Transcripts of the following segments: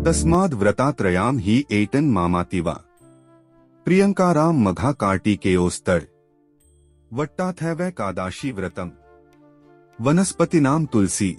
तस्माद् व्रतात्रयाम ही एटन मामातिवा प्रियंकाराम मघा कार्तिकेयोस्तड़ वट्टाथैवैकादशी व्रतम वनस्पतिनाम तुलसी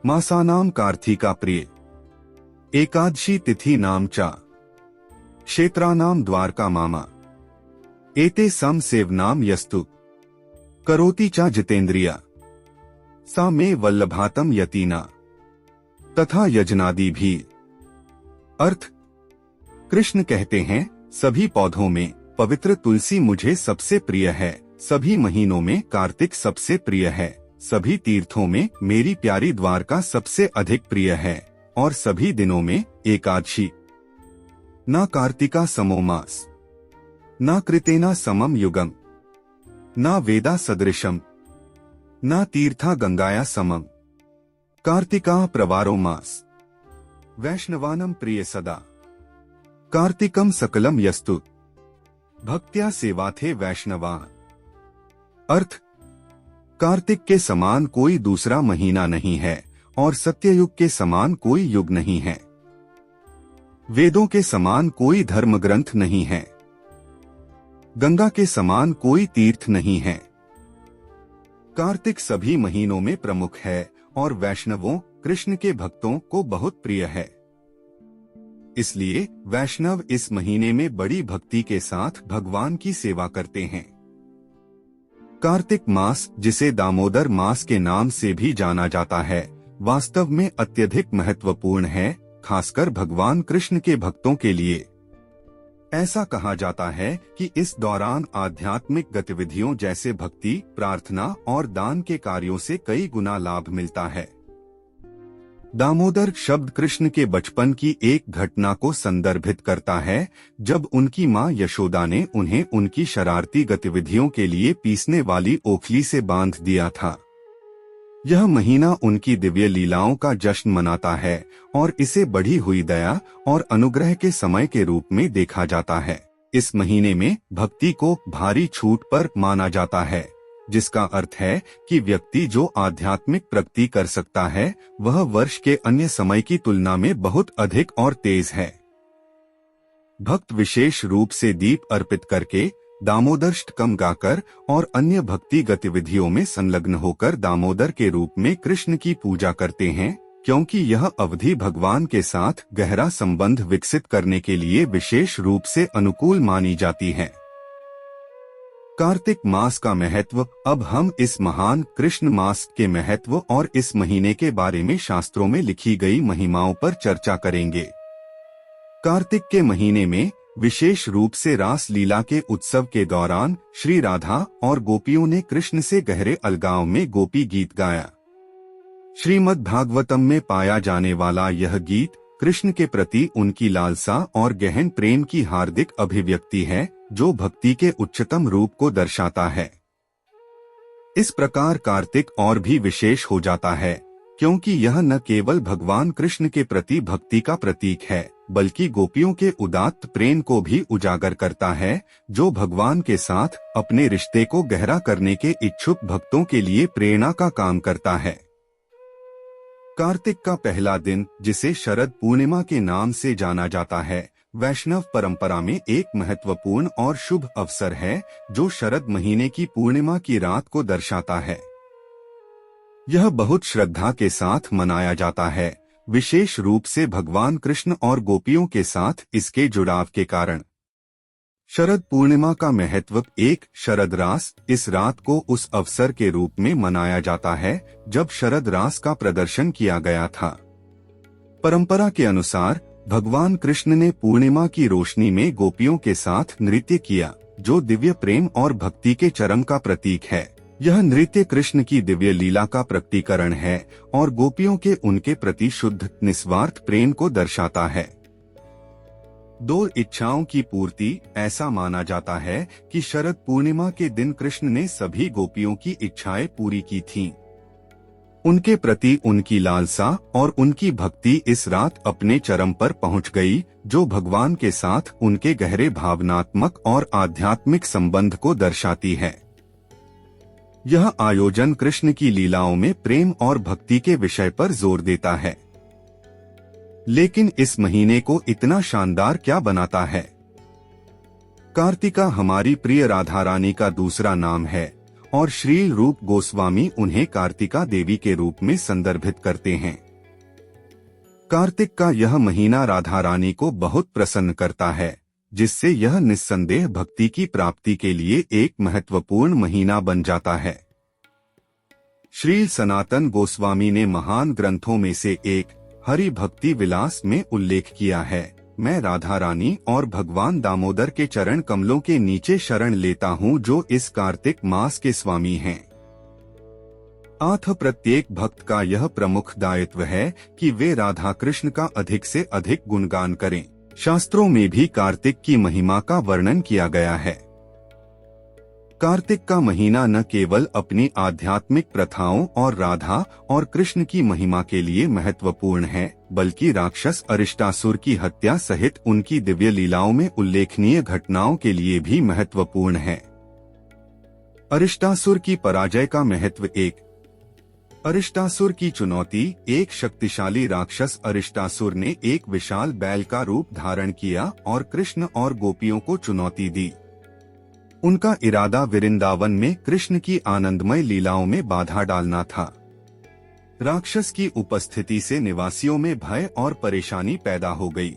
मासानाम कार्तिका प्रिय एकादशी तिथि नाम चा क्षेत्रानाम द्वारका मामा एते सम सेवनाम यस्तु करोति चा जितेन्द्रिया सा मे वल्लभातम यतीना तथा यजनादि भी। अर्थ, कृष्ण कहते हैं, सभी पौधों में पवित्र तुलसी मुझे सबसे प्रिय है, सभी महीनों में कार्तिक सबसे प्रिय है, सभी तीर्थों में मेरी प्यारी द्वारका सबसे अधिक प्रिय है, और सभी दिनों में एकादशी। न कार्तिका समो मास, न कृतेना समम युगम, न वेदा सदृशम, न तीर्था गंगाया समम, कार्तिका प्रवारो मास, वैष्णवानम प्रिय सदा, कार्तिकम सकलम यस्तु, भक्त्या सेवाथे वैष्णवा। अर्थ, कार्तिक के समान कोई दूसरा महीना नहीं है और सत्ययुग के समान कोई युग नहीं है। वेदों के समान कोई धर्म ग्रंथ नहीं है, गंगा के समान कोई तीर्थ नहीं है। कार्तिक सभी महीनों में प्रमुख है और वैष्णवों कृष्ण के भक्तों को बहुत प्रिय है। इसलिए वैष्णव इस महीने में बड़ी भक्ति के साथ भगवान की सेवा करते हैं। कार्तिक मास, जिसे दामोदर मास के नाम से भी जाना जाता है, वास्तव में अत्यधिक महत्वपूर्ण है, खासकर भगवान कृष्ण के भक्तों के लिए। ऐसा कहा जाता है कि इस दौरान आध्यात्मिक गतिविधियों जैसे भक्ति, प्रार्थना और दान के कार्यों से कई गुना लाभ मिलता है। दामोदर शब्द कृष्ण के बचपन की एक घटना को संदर्भित करता है, जब उनकी मां यशोदा ने उन्हें उनकी शरारती गतिविधियों के लिए पीसने वाली ओखली से बांध दिया था। यह महीना उनकी दिव्य लीलाओं का जश्न मनाता है और इसे बढ़ी हुई दया और अनुग्रह के समय के रूप में देखा जाता है। इस महीने में भक्ति को भारी छूट पर माना जाता है, जिसका अर्थ है कि व्यक्ति जो आध्यात्मिक प्रगति कर सकता है वह वर्ष के अन्य समय की तुलना में बहुत अधिक और तेज है। भक्त विशेष रूप से दीप अर्पित करके, दामोदराष्टकम गाकर और अन्य भक्ति गतिविधियों में संलग्न होकर दामोदर के रूप में कृष्ण की पूजा करते हैं, क्योंकि यह अवधि भगवान के साथ गहरा संबंध विकसित करने के लिए विशेष रूप से अनुकूल मानी जाती है। कार्तिक मास का महत्व। अब हम इस महान कृष्ण मास के महत्व और इस महीने के बारे में शास्त्रों में लिखी गई महिमाओं पर चर्चा करेंगे। कार्तिक के महीने में विशेष रूप से रास लीला के उत्सव के दौरान श्री राधा और गोपियों ने कृष्ण से गहरे अलगाव में गोपी गीत गाया। श्रीमद् भागवतम में पाया जाने वाला यह गीत कृष्ण के प्रति उनकी लालसा और गहन प्रेम की हार्दिक अभिव्यक्ति है, जो भक्ति के उच्चतम रूप को दर्शाता है। इस प्रकार कार्तिक और भी विशेष हो जाता है, क्योंकि यह न केवल भगवान कृष्ण के प्रति भक्ति का प्रतीक है, बल्कि गोपियों के उदात्त प्रेम को भी उजागर करता है, जो भगवान के साथ अपने रिश्ते को गहरा करने के इच्छुक भक्तों के लिए प्रेरणा का काम करता है। कार्तिक का पहला दिन, जिसे शरद पूर्णिमा के नाम से जाना जाता है, वैष्णव परंपरा में एक महत्वपूर्ण और शुभ अवसर है, जो शरद महीने की पूर्णिमा की रात को दर्शाता है। यह बहुत श्रद्धा के साथ मनाया जाता है, विशेष रूप से भगवान कृष्ण और गोपियों के साथ इसके जुड़ाव के कारण। शरद पूर्णिमा का महत्व। एक, शरद रास। इस रात को उस अवसर के रूप में मनाया जाता है जब शरद रास का प्रदर्शन किया गया था। परंपरा के अनुसार भगवान कृष्ण ने पूर्णिमा की रोशनी में गोपियों के साथ नृत्य किया, जो दिव्य प्रेम और भक्ति के चरम का प्रतीक है। यह नृत्य कृष्ण की दिव्य लीला का प्रकटीकरण है और गोपियों के उनके प्रति शुद्ध निस्वार्थ प्रेम को दर्शाता है। 2, इच्छाओं की पूर्ति। ऐसा माना जाता है कि शरद पूर्णिमा के दिन कृष्ण ने सभी गोपियों की इच्छाएं पूरी की थीं। उनके प्रति उनकी लालसा और उनकी भक्ति इस रात अपने चरम पर पहुंच गई, जो भगवान के साथ उनके गहरे भावनात्मक और आध्यात्मिक संबंध को दर्शाती है। यह आयोजन कृष्ण की लीलाओं में प्रेम और भक्ति के विषय पर जोर देता है। लेकिन इस महीने को इतना शानदार क्या बनाता है? कार्तिका हमारी प्रिय राधा रानी का दूसरा नाम है और श्री रूप गोस्वामी उन्हें कार्तिका देवी के रूप में संदर्भित करते हैं। कार्तिक का यह महीना राधा रानी को बहुत प्रसन्न करता है, जिससे यह निस्संदेह भक्ति की प्राप्ति के लिए एक महत्वपूर्ण महीना बन जाता है। श्री सनातन गोस्वामी ने महान ग्रंथों में से एक हरि भक्ति विलास में उल्लेख किया है, मैं राधा रानी और भगवान दामोदर के चरण कमलों के नीचे शरण लेता हूँ जो इस कार्तिक मास के स्वामी हैं। अतः प्रत्येक भक्त का यह प्रमुख दायित्व है कि वे राधा कृष्ण का अधिक से अधिक गुणगान करें। शास्त्रों में भी कार्तिक की महिमा का वर्णन किया गया है। कार्तिक का महीना न केवल अपनी आध्यात्मिक प्रथाओं और राधा और कृष्ण की महिमा के लिए महत्वपूर्ण है, बल्कि राक्षस अरिष्टासुर की हत्या सहित उनकी दिव्य लीलाओं में उल्लेखनीय घटनाओं के लिए भी महत्वपूर्ण है। अरिष्टासुर की पराजय का महत्व। अरिष्टासुर की चुनौती। एक शक्तिशाली राक्षस अरिष्टासुर ने एक विशाल बैल का रूप धारण किया और कृष्ण और गोपियों को चुनौती दी। उनका इरादा वृंदावन में कृष्ण की आनंदमय लीलाओं में बाधा डालना था। राक्षस की उपस्थिति से निवासियों में भय और परेशानी पैदा हो गई।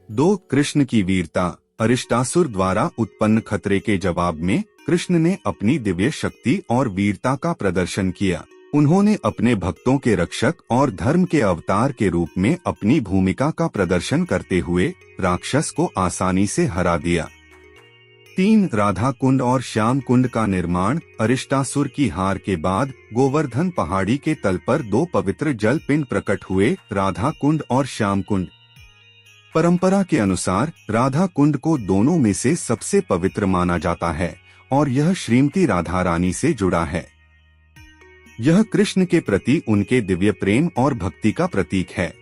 2 कृष्ण की वीरता। अरिष्टासुर द्वारा उत्पन्न खतरे के जवाब में कृष्ण ने अपनी दिव्य शक्ति और वीरता का प्रदर्शन किया। उन्होंने अपने भक्तों के रक्षक और धर्म के अवतार के रूप में अपनी भूमिका का प्रदर्शन करते हुए राक्षस को आसानी से हरा दिया। 3 राधा कुंड और श्याम कुंड का निर्माण। अरिष्टासुर की हार के बाद गोवर्धन पहाड़ी के तल पर 2 पवित्र जल पिंड प्रकट हुए, राधा कुंड और श्याम कुंड। परंपरा के अनुसार राधा कुंड को दोनों में से सबसे पवित्र माना जाता है और यह श्रीमती राधा रानी से जुड़ा है। यह कृष्ण के प्रति उनके दिव्य प्रेम और भक्ति का प्रतीक है।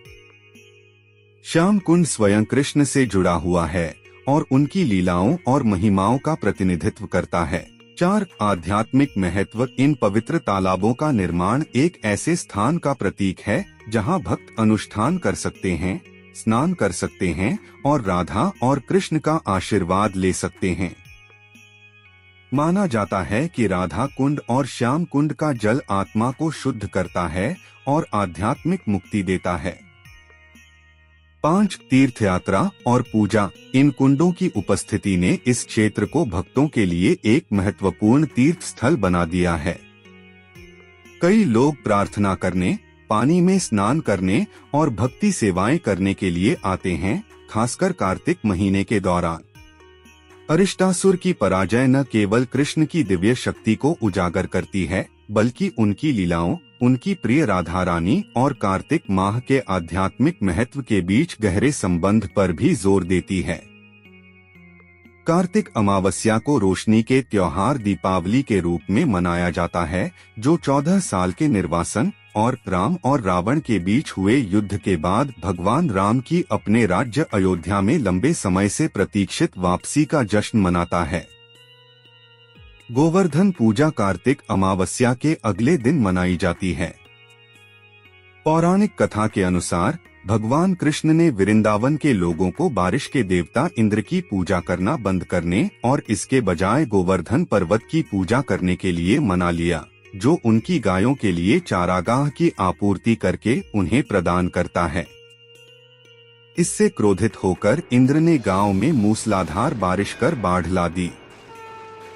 श्याम कुंड स्वयं कृष्ण से जुड़ा हुआ है और उनकी लीलाओं और महिमाओं का प्रतिनिधित्व करता है। 4 आध्यात्मिक महत्व। इन पवित्र तालाबों का निर्माण एक ऐसे स्थान का प्रतीक है जहां भक्त अनुष्ठान कर सकते हैं, स्नान कर सकते हैं और राधा और कृष्ण का आशीर्वाद ले सकते हैं। माना जाता है कि राधा कुंड और श्याम कुंड का जल आत्मा को शुद्ध करता है और आध्यात्मिक मुक्ति देता है। 5 तीर्थ यात्रा और पूजा। इन कुंडों की उपस्थिति ने इस क्षेत्र को भक्तों के लिए एक महत्वपूर्ण तीर्थ स्थल बना दिया है। कई लोग प्रार्थना करने, पानी में स्नान करने और भक्ति सेवाएं करने के लिए आते हैं, खासकर कार्तिक महीने के दौरान। अरिष्टासुर की पराजय न केवल कृष्ण की दिव्य शक्ति को उजागर करती है, बल्कि उनकी लीलाओं, उनकी प्रिय राधा रानी और कार्तिक माह के आध्यात्मिक महत्व के बीच गहरे संबंध पर भी जोर देती है। कार्तिक अमावस्या को रोशनी के त्योहार दीपावली के रूप में मनाया जाता है, जो 14 साल के निर्वासन और राम और रावण के बीच हुए युद्ध के बाद भगवान राम की अपने राज्य अयोध्या में लंबे समय से प्रतीक्षित वापसी का जश्न मनाता है। गोवर्धन पूजा कार्तिक अमावस्या के अगले दिन मनाई जाती है। पौराणिक कथा के अनुसार भगवान कृष्ण ने वृंदावन के लोगों को बारिश के देवता इंद्र की पूजा करना बंद करने और इसके बजाय गोवर्धन पर्वत की पूजा करने के लिए मना लिया, जो उनकी गायों के लिए चारागाह की आपूर्ति करके उन्हें प्रदान करता है। इससे क्रोधित होकर इंद्र ने गांव में मूसलाधार बारिश कर बाढ़ ला दी।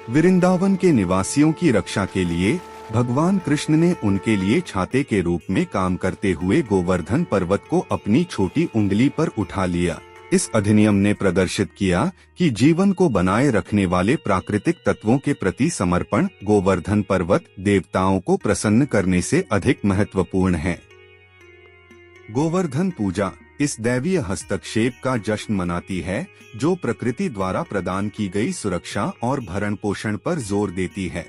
वृंदावन के निवासियों की रक्षा के लिए भगवान कृष्ण ने उनके लिए छाते के रूप में काम करते हुए गोवर्धन पर्वत को अपनी छोटी उंगली पर उठा लिया। इस अधिनियम ने प्रदर्शित किया कि जीवन को बनाए रखने वाले प्राकृतिक तत्वों के प्रति समर्पण गोवर्धन पर्वत देवताओं को प्रसन्न करने से अधिक महत्वपूर्ण है। गोवर्धन पूजा इस दैवीय हस्तक्षेप का जश्न मनाती है, जो प्रकृति द्वारा प्रदान की गई सुरक्षा और भरण पोषण पर जोर देती है।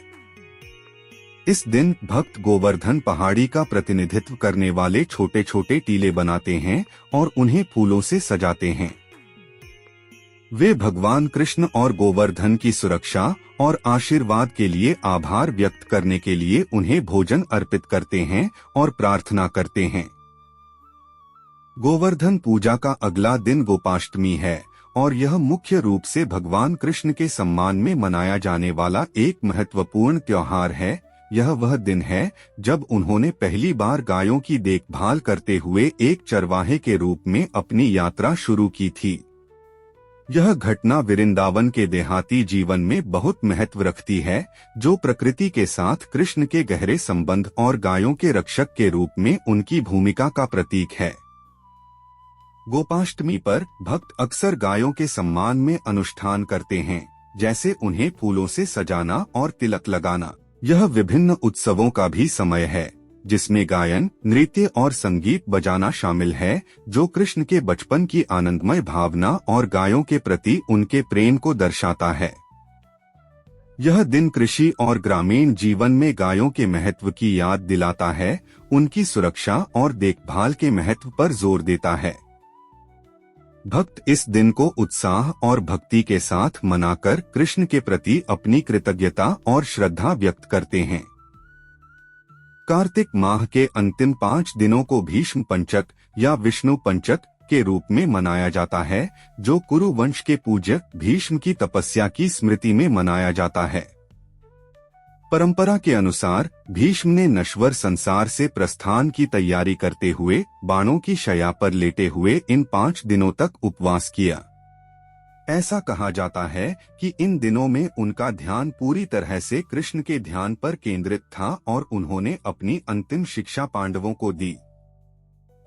इस दिन भक्त गोवर्धन पहाड़ी का प्रतिनिधित्व करने वाले छोटे छोटे टीले बनाते हैं और उन्हें फूलों से सजाते हैं। वे भगवान कृष्ण और गोवर्धन की सुरक्षा और आशीर्वाद के लिए आभार व्यक्त करने के लिए उन्हें भोजन अर्पित करते हैं और प्रार्थना करते हैं। गोवर्धन पूजा का अगला दिन गोपाष्टमी है और यह मुख्य रूप से भगवान कृष्ण के सम्मान में मनाया जाने वाला एक महत्वपूर्ण त्योहार है। यह वह दिन है जब उन्होंने पहली बार गायों की देखभाल करते हुए एक चरवाहे के रूप में अपनी यात्रा शुरू की थी। यह घटना वृंदावन के देहाती जीवन में बहुत महत्व रखती है, जो प्रकृति के साथ कृष्ण के गहरे संबंध और गायों के रक्षक के रूप में उनकी भूमिका का प्रतीक है। गोपाष्टमी पर भक्त अक्सर गायों के सम्मान में अनुष्ठान करते हैं, जैसे उन्हें फूलों से सजाना और तिलक लगाना। यह विभिन्न उत्सवों का भी समय है, जिसमें गायन, नृत्य और संगीत बजाना शामिल है, जो कृष्ण के बचपन की आनंदमय भावना और गायों के प्रति उनके प्रेम को दर्शाता है। यह दिन कृषि और ग्रामीण जीवन में गायों के महत्व की याद दिलाता है, उनकी सुरक्षा और देखभाल के महत्व पर जोर देता है। भक्त इस दिन को उत्साह और भक्ति के साथ मनाकर कृष्ण के प्रति अपनी कृतज्ञता और श्रद्धा व्यक्त करते हैं। कार्तिक माह के अंतिम 5 दिनों को भीष्म पंचक या विष्णु पंचक के रूप में मनाया जाता है, जो कुरु वंश के पूज्य भीष्म की तपस्या की स्मृति में मनाया जाता है। परंपरा के अनुसार भीष्म ने नश्वर संसार से प्रस्थान की तैयारी करते हुए बाणों की शैया पर लेटे हुए इन 5 दिनों तक उपवास किया। ऐसा कहा जाता है कि इन दिनों में उनका ध्यान पूरी तरह से कृष्ण के ध्यान पर केंद्रित था और उन्होंने अपनी अंतिम शिक्षा पांडवों को दी।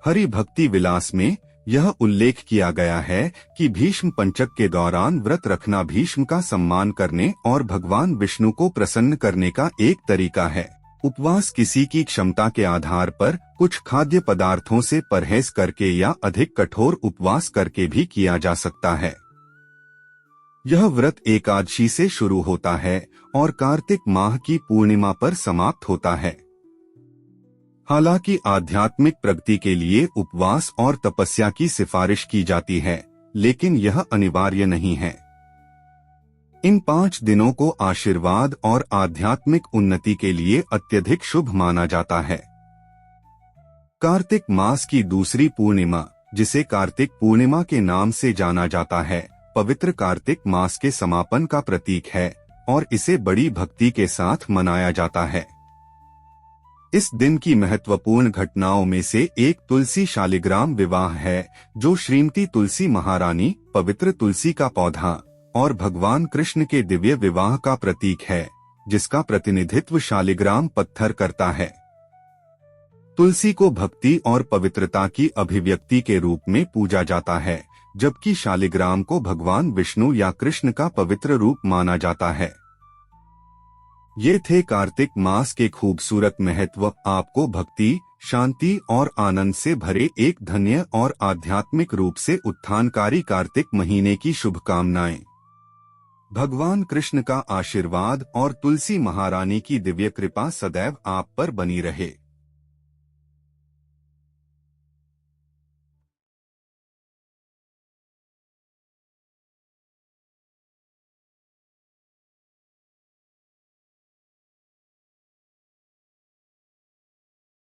हरि भक्ति विलास में यह उल्लेख किया गया है कि भीष्म पंचक के दौरान व्रत रखना भीष्म का सम्मान करने और भगवान विष्णु को प्रसन्न करने का एक तरीका है। उपवास किसी की क्षमता के आधार पर कुछ खाद्य पदार्थों से परहेज करके या अधिक कठोर उपवास करके भी किया जा सकता है। यह व्रत एकादशी से शुरू होता है और कार्तिक माह की पूर्णिमा पर समाप्त होता है। हालांकि आध्यात्मिक प्रगति के लिए उपवास और तपस्या की सिफारिश की जाती है, लेकिन यह अनिवार्य नहीं है। इन 5 दिनों को आशीर्वाद और आध्यात्मिक उन्नति के लिए अत्यधिक शुभ माना जाता है। कार्तिक मास की दूसरी पूर्णिमा, जिसे कार्तिक पूर्णिमा के नाम से जाना जाता है, पवित्र कार्तिक मास के समापन का प्रतीक है और इसे बड़ी भक्ति के साथ मनाया जाता है। इस दिन की महत्वपूर्ण घटनाओं में से एक तुलसी शालिग्राम विवाह है, जो श्रीमती तुलसी महारानी, पवित्र तुलसी का पौधा और भगवान कृष्ण के दिव्य विवाह का प्रतीक है, जिसका प्रतिनिधित्व शालिग्राम पत्थर करता है। तुलसी को भक्ति और पवित्रता की अभिव्यक्ति के रूप में पूजा जाता है, जबकि शालिग्राम को भगवान विष्णु या कृष्ण का पवित्र रूप माना जाता है। ये थे कार्तिक मास के खूबसूरत महत्व। आपको भक्ति, शांति और आनंद से भरे एक धन्य और आध्यात्मिक रूप से उत्थानकारी कार्तिक महीने की शुभकामनाएं। भगवान कृष्ण का आशीर्वाद और तुलसी महारानी की दिव्य कृपा सदैव आप पर बनी रहे।